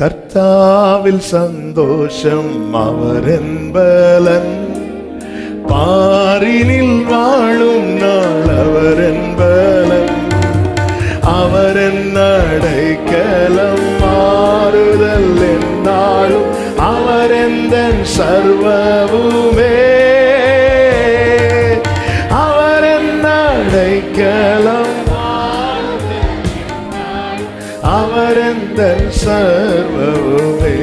கர்த்தாவில் சந்தோஷம் அவர் என்பலன், பாரினில் வாழும் நாள் அவர் என்பலன். அவர் என் அடைக்கலம், மாறுதல் என்னாலும் அவர் எந்தன் சர்வமுமே. அவர் என் அடைக்கலம், அவர் எந்தன் சர்வமுமே.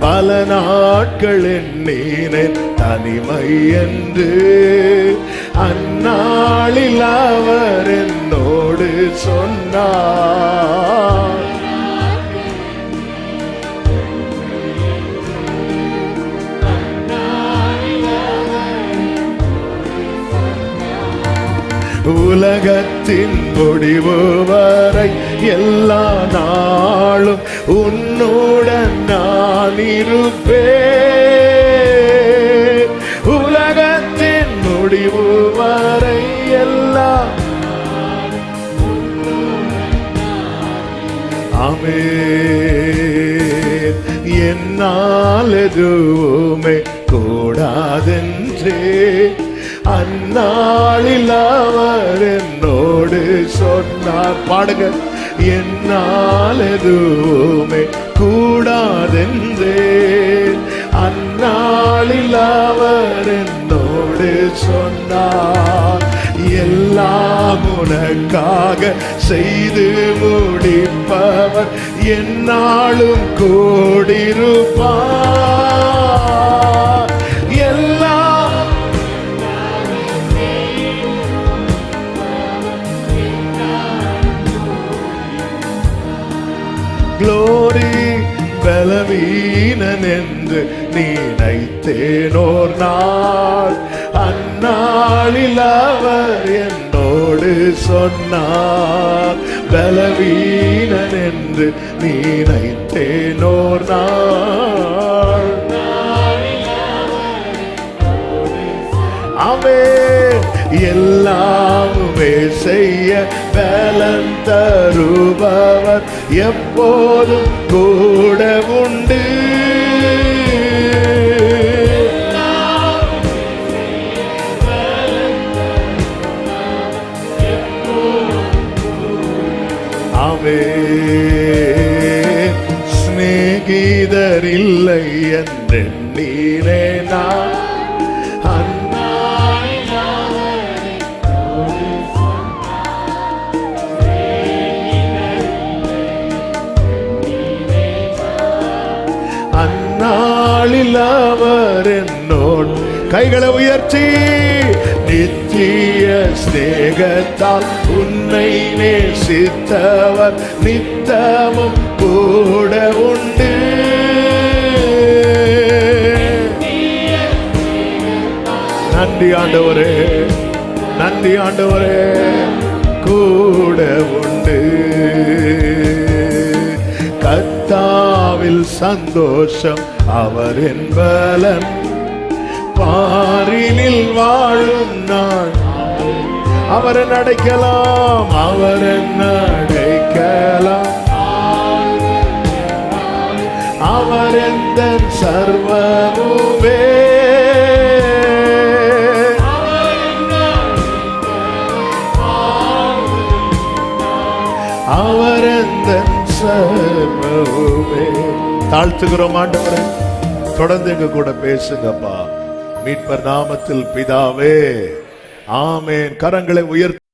பல நாட்கள் எண்ணினேன் தனிமை என்று, அந்நாளில் அவர் என்னோடு சொன்னார். உலகத்தின் முடிவு வரை எல்லா நாளும் உன்னுடன் நான் இருப்பேன். உலகத்தின் முடிவு வரை எல்லா, ஆமென். என்னால் எதுவுமே கூடாதென்றே அந்நாளில் அவர் என்னோடு சொன்னார். பாடுங்க. என்னால் எதுவுமே கூடாதென்றே அந்நாளில் அவர் என்னோடு சொன்னார். எல்லாம் உனக்காக செய்து முடிப்பவர் என்னாலும் கூடிருப்பார். எல்லாம் குளோரி பலவீனன் என்று நினைத்தேனோர் நாள், அந்நாளில் அவர் என்னோடு சொன்னார். பலவீனன் என்று நினைத்தேனோர் நாள், ஆமென். எல்லாமே செய்ய பலன் தருபவர் எப்போதும் கூட உண்டு. ஆமென். சிநேகிதர் இல்லை என்றெண்ணீரே நான், அந்நாளில் அவர் என்னோடு. கைகளை உயர்த்தி, நித்திய ஸ்நேகத்தால் உன்னை நேசித்தவர் நித்தமும் கூட உண்டு. நன்றி ஆண்டவரே, நன்றி ஆண்டவரே, கூட உண்டு. கர்த்தாவில் சந்தோஷம் அவர் என்பலன், பாரினில் வாழும் நாள் அவர் அடைக்கலாம். அவர் அடைக்கலாம், அவர் எந்த சர்வமுமே. அவர் எந்த சர்வமுமே. தாழ்த்துகிறோம் ஆண்டவரே, தொடர்ந்து எங்க கூட பேசுங்கப்பா. மீட்பர் நாமத்தில் பிதாவே, ஆமென். கரங்களை உயர்த்தி